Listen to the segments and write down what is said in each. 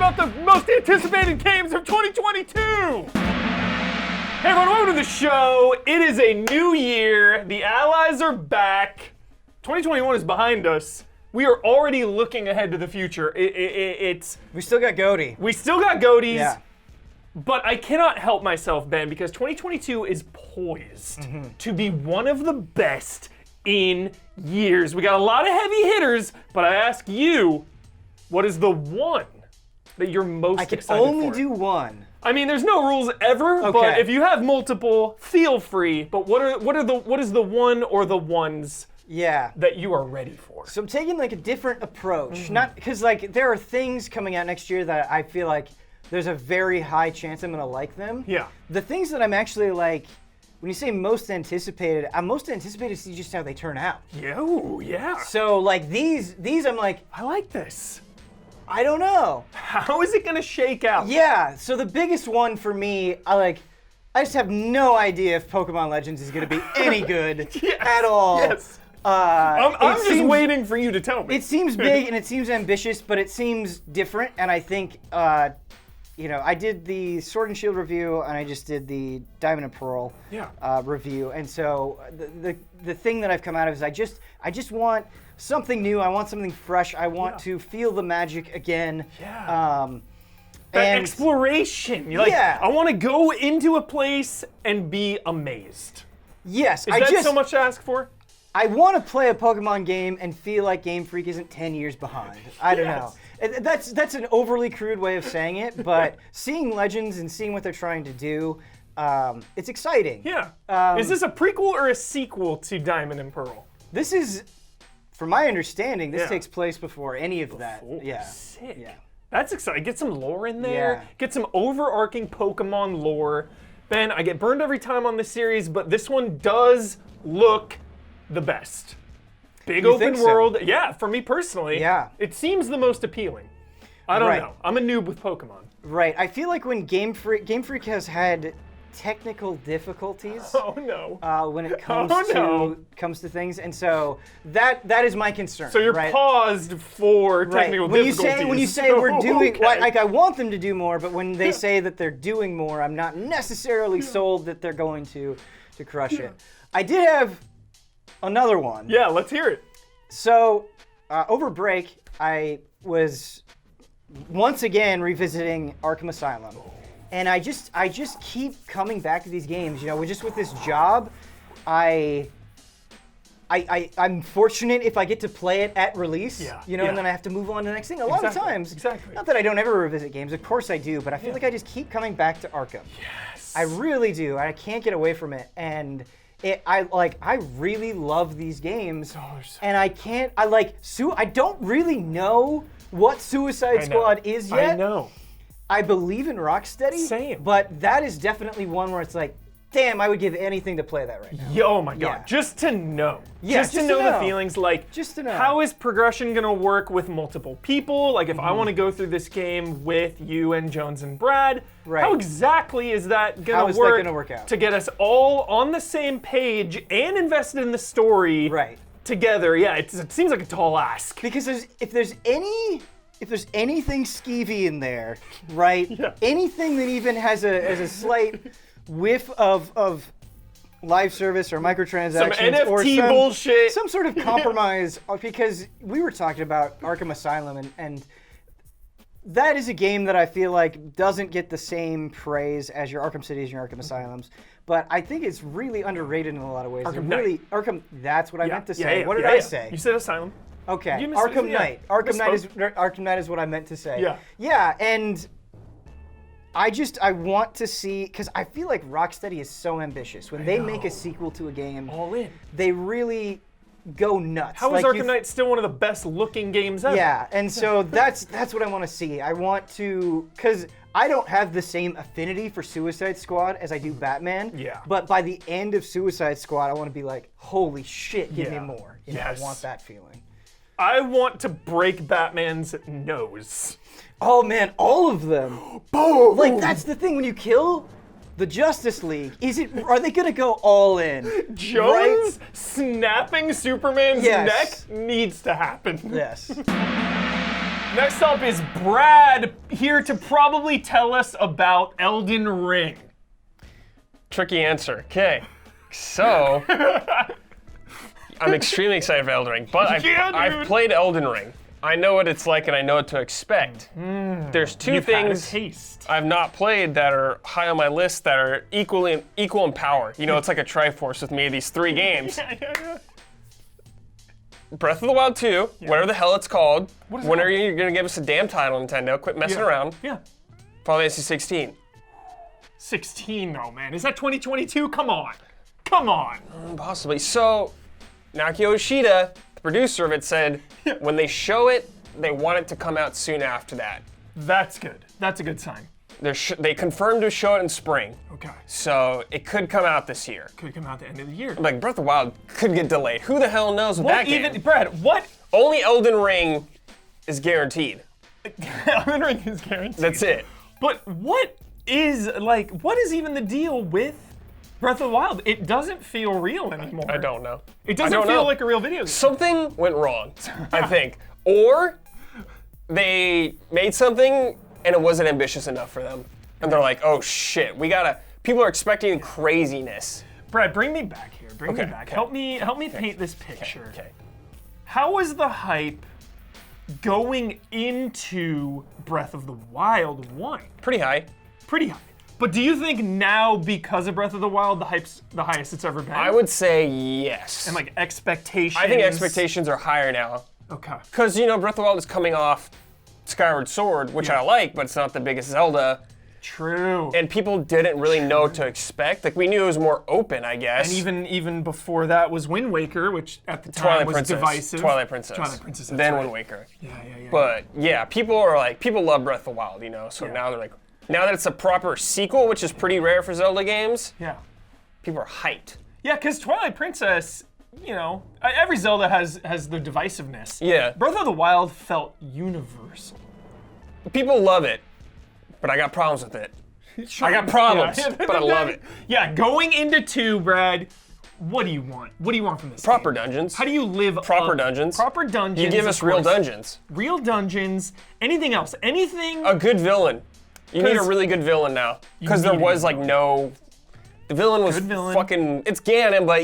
about the most anticipated games of 2022. Hey everyone, welcome to the show. It is a new year. The Allies are back. 2021 is behind us. We are already looking ahead to the future. We still got Goaty. We still got goatees. Yeah. But I cannot help myself, Ben, because 2022 is poised to be one of the best in years. We got a lot of heavy hitters, but I ask you, what is the one that you're most excited for? I can only do one. I mean, there's no rules ever, but if you have multiple, feel free. But what is the one or the ones that you are ready for? So I'm taking like a different approach. Not because like there are things coming out next year that I feel like there's a very high chance I'm gonna like them. Yeah. The things that I'm actually like, when you say most anticipated, I'm most anticipated to see just how they turn out. Yeah. So like these I'm like, I like this. I don't know. How is it gonna shake out? Yeah. So the biggest one for me, I just have no idea if Pokemon Legends is gonna be any good at all. Yes. I'm just waiting for you to tell me. It seems big and it seems ambitious, but it seems different. And I think, I did the Sword and Shield review, and I just did the Diamond and Pearl review. And so the thing that I've come out of is I just want something new. I want something fresh. I want to feel the magic again. Yeah. That exploration. I want to go into a place and be amazed. Yes. Is that so much to ask for? I want to play a Pokemon game and feel like Game Freak isn't 10 years behind. I don't know. That's an overly crude way of saying it, but seeing Legends and seeing what they're trying to do, it's exciting. Yeah. Is this a prequel or a sequel to Diamond and Pearl? This is, from my understanding, this takes place before any of that. Yeah. Sick. Yeah. That's exciting. Get some lore in there. Yeah. Get some overarching Pokemon lore. Ben, I get burned every time on this series, but this one does look the best. Big open world. So? Yeah, for me personally. Yeah. It seems the most appealing. I don't know. I'm a noob with Pokemon. Right. I feel like when Game Freak has had technical difficulties. Oh no. When it comes to things, and so that is my concern. So you're paused for technical difficulties. When you say we're doing, like I want them to do more, but when they say that they're doing more, I'm not necessarily sold that they're going to crush it. I did have another one. Yeah, let's hear it. So, over break, I was once again revisiting Arkham Asylum, and I just keep coming back to these games. Just with this job, I'm fortunate if I get to play it at release. And then I have to move on to the next thing. A lot of times, not that I don't ever revisit games. Of course I do, but I feel like I just keep coming back to Arkham. Yes. I really do, and I can't get away from it. And I really love these games, and I don't really know what Suicide Squad is yet. I know. I believe in Rocksteady. Same. But that is definitely one where it's like, damn, I would give anything to play that right now. Oh my god, just to know. Yeah, just to know the feelings, just to know. How is progression gonna work with multiple people? Like if I want to go through this game with you and Jones and Brad, how exactly is that gonna work out? To get us all on the same page and invested in the story together? Yeah, it seems like a tall ask. Because if there's anything skeevy in there, anything that even has a slight whiff of live service or microtransactions, some NFT or bullshit, some sort of compromise, because we were talking about Arkham Asylum, and that is a game that I feel like doesn't get the same praise as your Arkham Cities and your Arkham Asylums, but I think it's really underrated in a lot of ways. Arkham that's what I meant to say. What did I say? You said Asylum. Okay, Arkham Knight. Arkham Knight is what I meant to say. Yeah, and I want to see, because I feel like Rocksteady is so ambitious. When they make a sequel to a game, all in, they really go nuts. How is Arkham Knight still one of the best looking games ever? Yeah, and so that's what I want to see. I want to, because I don't have the same affinity for Suicide Squad as I do Batman. Yeah. But by the end of Suicide Squad, I want to be like, holy shit, give me more. I want that feeling. I want to break Batman's nose. Oh man, all of them. Boom! Like that's the thing, when you kill the Justice League, are they gonna go all in? Jones snapping Superman's neck needs to happen. Yes. Next up is Brad, here to probably tell us about Elden Ring. Tricky answer. Okay. So, I'm extremely excited for Elden Ring, but I've played Elden Ring. I know what it's like and I know what to expect. There's two things I've not played that are high on my list that are equal in power. You know, it's like a Triforce with me, these 3 games. Breath of the Wild 2, whatever the hell it's called. When are you gonna give us a damn title, Nintendo? Quit messing around. Yeah. Final Fantasy 16. 16 though, man. Is that 2022? Come on. Come on. Possibly. So, Naoki Yoshida, the producer of it, said when they show it, they want it to come out soon after that. That's good. That's a good sign. They confirmed to show it in spring. Okay. So it could come out this year. Could come out the end of the year. Like Breath of the Wild could get delayed. Who the hell knows with that game? Brad, what? Only Elden Ring is guaranteed. Elden Ring is guaranteed. That's it. But what is even the deal with Breath of the Wild? It doesn't feel real anymore. I don't know. It doesn't feel like a real video game. Something went wrong, I think. Or they made something and it wasn't ambitious enough for them. And they're like, oh shit, people are expecting craziness. Brad, bring me back here. Bring me back. Okay. Help me paint this picture. Okay. How was the hype going into Breath of the Wild 1? Pretty high. Pretty high. But do you think now, because of Breath of the Wild, the hype's the highest it's ever been? I would say yes. And like expectations? I think expectations are higher now. Okay. Because, you know, Breath of the Wild is coming off Skyward Sword, which I like, but it's not the biggest Zelda. True. And people didn't really know what to expect. Like, we knew it was more open, I guess. And even before that was Wind Waker, which at the time was divisive. Twilight Princess. Then Wind Waker. Yeah. But yeah, people love Breath of the Wild, you know. So now they're like, now that it's a proper sequel, which is pretty rare for Zelda games. Yeah. People are hyped. Yeah, because Twilight Princess, you know, every Zelda has the divisiveness. Yeah. Breath of the Wild felt universal. People love it, but I got problems with it. I got problems, but I love it. Yeah, going into 2, Brad, what do you want? What do you want from this Proper game? dungeons. How do you live Proper dungeons. Proper dungeons. You give us real dungeons. Real dungeons. Anything else? Anything? A good villain. You need a really good villain now. Because there was like no... The villain was fucking... It's Ganon, but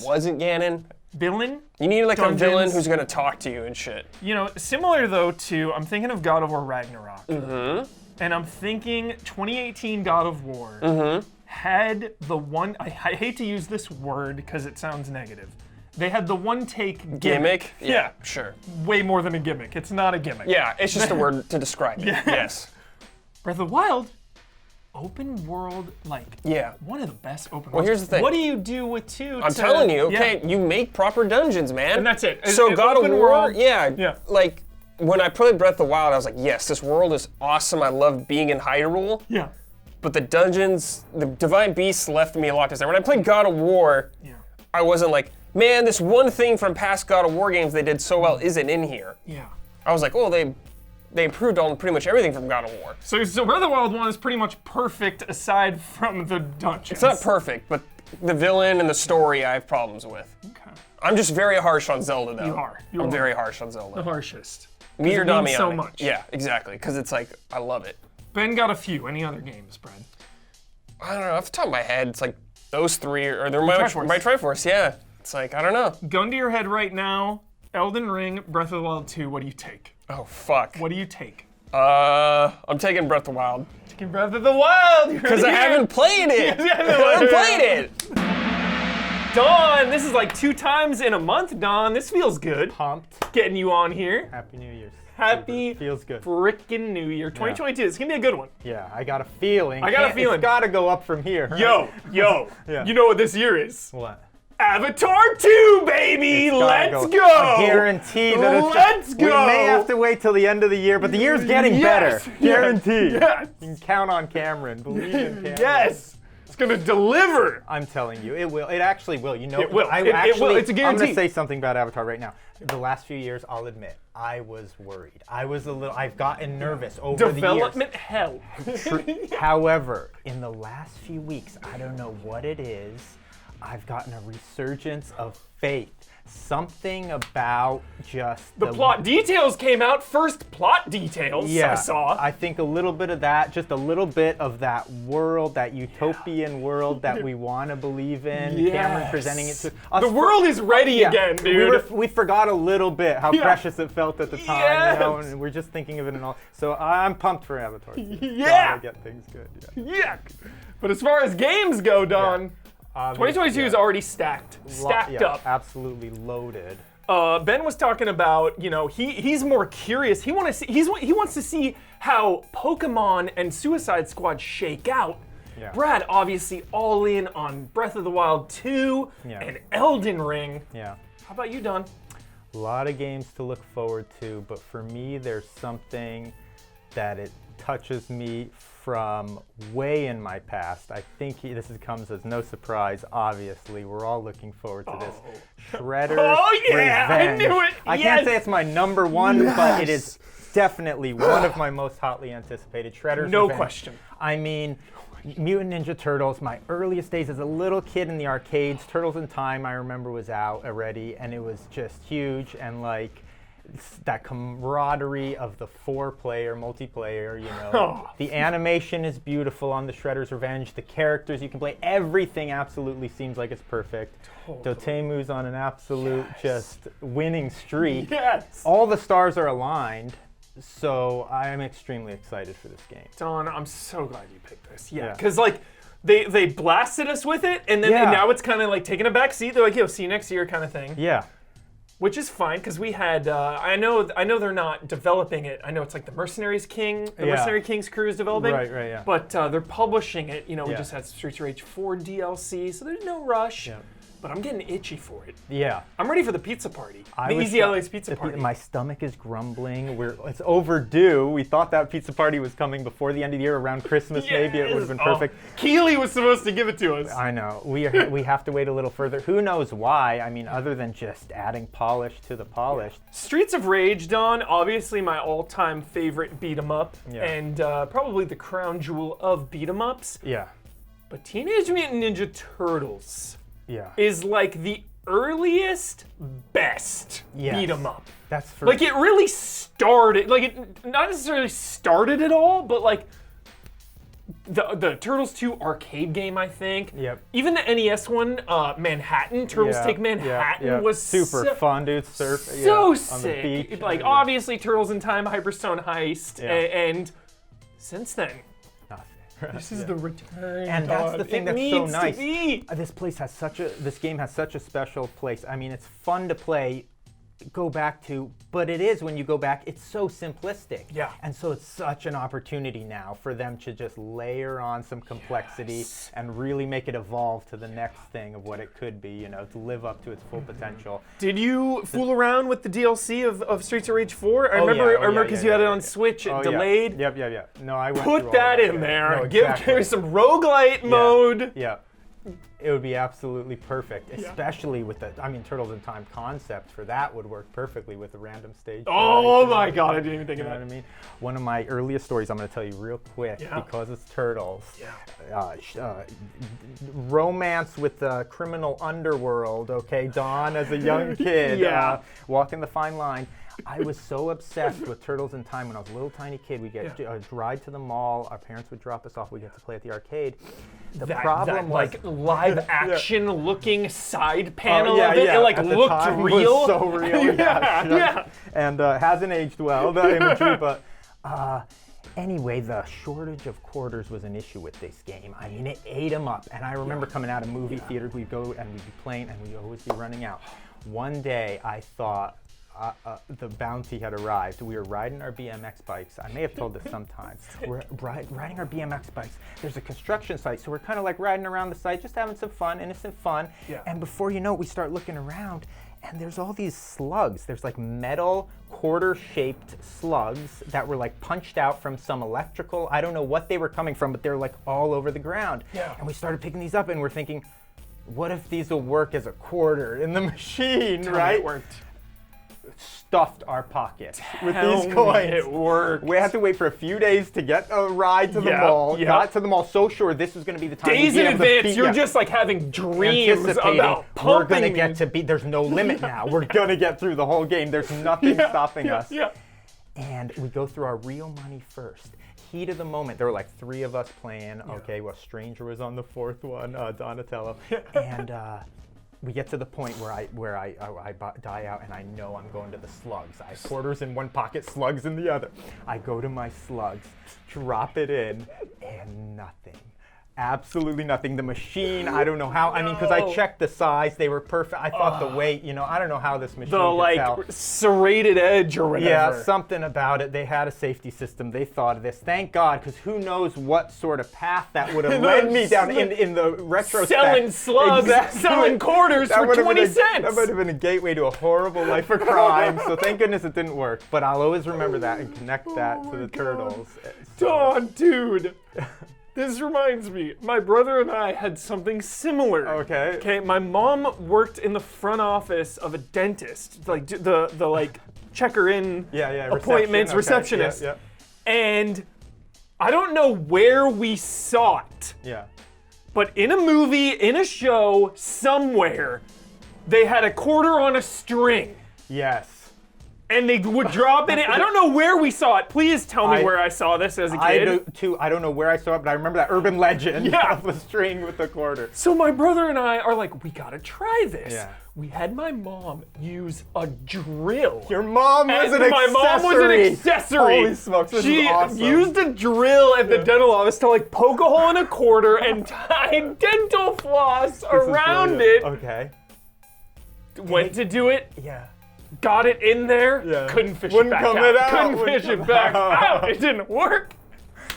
wasn't Ganon. Villain? You need like a villain who's gonna talk to you and shit. You know, similar though to, I'm thinking of God of War Ragnarok. Mm-hmm. And I'm thinking 2018 God of War had the one, I hate to use this word because it sounds negative. They had the one take gimmick. Yeah, sure. Way more than a gimmick. It's not a gimmick. Yeah, it's just a word to describe it. Yes. Breath of the Wild, open world, like one of the best open worlds. Well, here's the thing. What do you do with 2? I'm telling you, okay, you make proper dungeons, man. And that's it. So God of War, world, like when I played Breath of the Wild, I was like, yes, this world is awesome. I love being in Hyrule. Yeah. But the dungeons, the Divine Beasts left me a lot to say. When I played God of War, I wasn't like, man, this one thing from past God of War games they did so well isn't in here. Yeah. I was like, oh, they improved on pretty much everything from God of War. So Breath of the Wild 1 is pretty much perfect aside from the dungeons. It's not perfect, but the villain and the story I have problems with. Okay. I'm just very harsh on Zelda, though. You are. I'm very harsh on Zelda. The harshest. Me or Damiani. So much. Yeah, exactly. Because it's like, I love it. Ben got a few. Any other games, Brad? I don't know. Off the top of my head, it's like those 3, or they're my Triforce, yeah. It's like, I don't know. Gun to your head right now, Elden Ring, Breath of the Wild 2, what do you take? Oh, fuck. What do you take? I'm taking Breath of the Wild. Taking Breath of the Wild! Because I haven't played it! I haven't played it! Dawn, this is like 2 times in a month, Dawn. This feels good. Pumped. Getting you on here. Happy New Year's. Happy feels good. Frickin' New Year. 2022, it's gonna be a good one. Yeah, I got a feeling. It's gotta go up from here. Right? Yo, Yeah. You know what this year is? What? Avatar 2, baby! Let's go! I guarantee that it's Let's go! We may have to wait till the end of the year, but the year's getting better. Guaranteed. Yes. You can count on Cameron. Believe in Cameron. Yes! It's gonna deliver! I'm telling you, it will. It actually will. You know, it will. It will. It's a guarantee. I'm gonna say something about Avatar right now. The last few years, I'll admit, I was worried. I've gotten nervous over the years. Development hell. However, in the last few weeks, I don't know what it is. I've gotten a resurgence of faith. Something about just the plot details came out first. Plot details. Yeah, I saw. I think a little bit of that, just a little bit of that world, that utopian world that we want to believe in. Yes. Cameron presenting it to us. The world is ready again, dude. We forgot a little bit how precious it felt at the time, Yes. and we're just thinking of it and all. So I'm pumped for Avatar. Yeah. Gotta get things good. Yeah. But as far as games go, Don, 2022 is already stacked up. Absolutely loaded. Ben was talking about, he's more curious. He wants to see how Pokemon and Suicide Squad shake out. Yeah. Brad obviously all in on Breath of the Wild 2 and Elden Ring. Yeah. How about you, Don? A lot of games to look forward to, but for me, there's something that it touches me from way in my past. I think this comes as no surprise, obviously. We're all looking forward to this. Shredder's Revenge. I knew it! I can't say it's my number one, but it is definitely one of my most hotly anticipated. Shredder's No Revenge. question. I mean, Mutant Ninja Turtles, my earliest days as a little kid in the arcades, Turtles in Time, I remember, was out already, and it was just huge, and like, that camaraderie of the 4-player multiplayer, The animation is beautiful on the Shredder's Revenge. The characters you can play, everything absolutely seems like it's perfect. Dotemu's on an absolute just winning streak. Yes. All the stars are aligned, so I am extremely excited for this game. Don, I'm so glad you picked this. Yeah, Yeah. because like they blasted us with it, and then now it's kind of like taking a back seat. They're like, "Yo, see you next year," kind of thing. Yeah. Which is fine, because we had, I know they're not developing it. I know it's like the Mercenary King's crew is developing. Right, yeah. But they're publishing it. We Yeah. just had Streets of Rage 4 DLC, so there's no rush. Yeah. But I'm getting itchy for it. Yeah. I'm ready for the pizza party. I The was Easy try- LA's pizza party. My stomach is grumbling. It's overdue. We thought that pizza party was coming before the end of the year, around Christmas. Maybe it would have been perfect. Keely was supposed to give it to us. I know. We have to wait a little further. Who knows why? I mean, other than just adding polish to the polish. Streets of Rage, Don, obviously my all-time favorite beat 'em up, and probably the crown jewel of beat 'em ups. Yeah. But Teenage Mutant Ninja Turtles Yeah. is like the earliest, best Yes. beat 'em up. That's for Like it really started, like it not necessarily started at all, but like the Turtles 2 arcade game, I think. Yep. Even the NES one, Manhattan, Turtles Take Manhattan was super fun, dude. Surf. so on sick. the beach. Like obviously Turtles in Time, Hyperstone Heist, and since then, Nothing. this is the return. And that's the thing It that's so needs to nice. be. This game has such a special place. I mean, it's fun to play, go back to, but it is, when you go back, it's so simplistic. Yeah. And so it's such an opportunity now for them to just layer on some complexity and really make it evolve to the next thing of what it could be, to live up to its full potential. Did you fool around with the DLC of Streets of Rage 4? I Oh, remember yeah, because you had it on Switch, it delayed. Yep. No, I went through all Put that of in there. No, Give exactly. me some roguelite mode. Yeah. It would be absolutely perfect, especially with Turtles in Time concept for that would work perfectly with a random stage. Oh my god, I didn't even think You of know that. what I mean? One of my earliest stories I'm going to tell you real quick because it's Turtles. Romance with the criminal underworld, okay? Don, as a young kid, walking the fine line. I was so obsessed with Turtles in Time when I was a little tiny kid. We get a ride to the mall. Our parents would drop us off. We get to play at the arcade. The problem was like live action looking side panel yeah, of it. yeah. It like At the looked time real. Was so real. yeah. And hasn't aged well, the imagery, but anyway, the shortage of quarters was an issue with this game. I mean, it ate them up. And I remember coming out of movie theaters, we'd go and we'd be playing and we'd always be running out. One day I thought the bounty had arrived. We were riding our BMX bikes. I may have told this sometimes. We're riding our BMX bikes. There's a construction site, so we're kind of like riding around the site, just having some fun, innocent fun. Yeah. And before you know it, we start looking around, and there's all these slugs. There's like metal quarter-shaped slugs that were like punched out from some electrical. I don't know what they were coming from, but they're like all over the ground. Yeah. And we started picking these up, and we're thinking, what if these will work as a quarter in the machine, Tell me right? It worked. stuffed our pockets with Tell these me coins. it worked. We had to wait for a few days to get a ride to the Yeah, mall. yeah. Got to the mall so sure this was going to be the time. Days we'd in be able to advance, beat- you're yeah. just like having dreams Anticipating, about we're pumping gonna get these. to beat. There's no limit now. We're gonna get through the whole game. There's nothing stopping us. Yeah. And we go through our real money first. Heat of the moment. There were like 3 of us playing. Okay, well, Stranger was on the 4th one, Donatello, and we get to the point where I die out, and I know I'm going to the slugs. I have quarters in one pocket, slugs in the other. I go to my slugs, drop it in, and nothing. Absolutely nothing. The machine, I don't know how. I mean, because I checked the size, they were perfect. I thought the weight, I don't know how this machine The could like tell. serrated edge or whatever. Yeah, something about it. They had a safety system. They thought of this. Thank God, because who knows what sort of path that would have led me down in the retrospect. Selling slugs, Exactly. selling quarters That for would have 20 been cents. That would have been a gateway to a horrible life of crime. So thank goodness it didn't work. But I'll always remember that and connect that to the turtles. Oh, dude. This reminds me, my brother and I had something similar. Okay. Okay, my mom worked in the front office of a dentist, like the like checker in appointments, receptionist. Yeah, And I don't know where we saw it, yeah. but in a movie, in a show, somewhere, they had a quarter on a string. Yes. And they would drop it in. I don't know where we saw it. Please tell me where I saw this as a I kid. do too. I don't know where I saw it, but I remember that urban legend of the string with the quarter. So my brother and I are like, we gotta try this. Yeah. We had my mom use a drill. Your mom was an My mom was an accessory. Holy smokes, this She is awesome. used a drill at the dental office to like poke a hole in a quarter and tie dental floss around it. Okay. Went to do it. Yeah. Got it in there. Yeah. Couldn't fish Wouldn't it back come out. it out. Couldn't Wouldn't fish it come back out. out. It didn't work.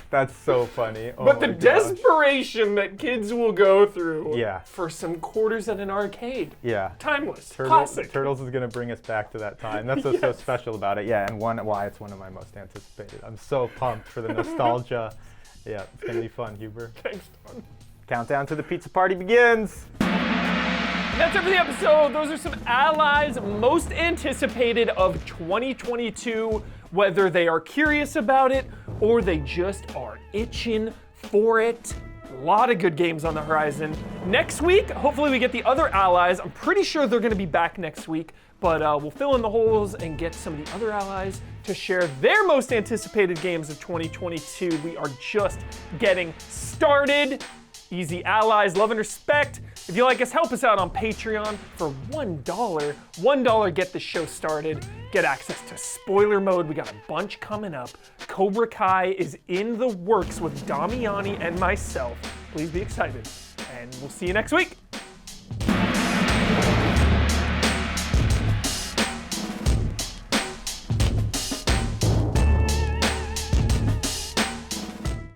That's so funny. Oh But the my gosh. desperation that kids will go through Yeah. for some quarters at an arcade. Yeah. Timeless. Classic. Turtles is going to bring us back to that time. That's what's so special about it. Yeah, and why it's one of my most anticipated. I'm so pumped for the nostalgia. Yeah, it's going to be fun, Huber. Thanks, Don. Countdown to the pizza party begins. That's it for the episode. Those are some allies most anticipated of 2022, whether they are curious about it or they just are itching for it. A lot of good games on the horizon. Next week, hopefully we get the other allies. I'm pretty sure they're going to be back next week, but we'll fill in the holes and get some of the other allies to share their most anticipated games of 2022. We are just getting started. Easy allies, love and respect. If you like us, help us out on Patreon for $1. $1, get the show started. Get access to spoiler mode. We got a bunch coming up. Cobra Kai is in the works with Damiani and myself. Please be excited. And we'll see you next week.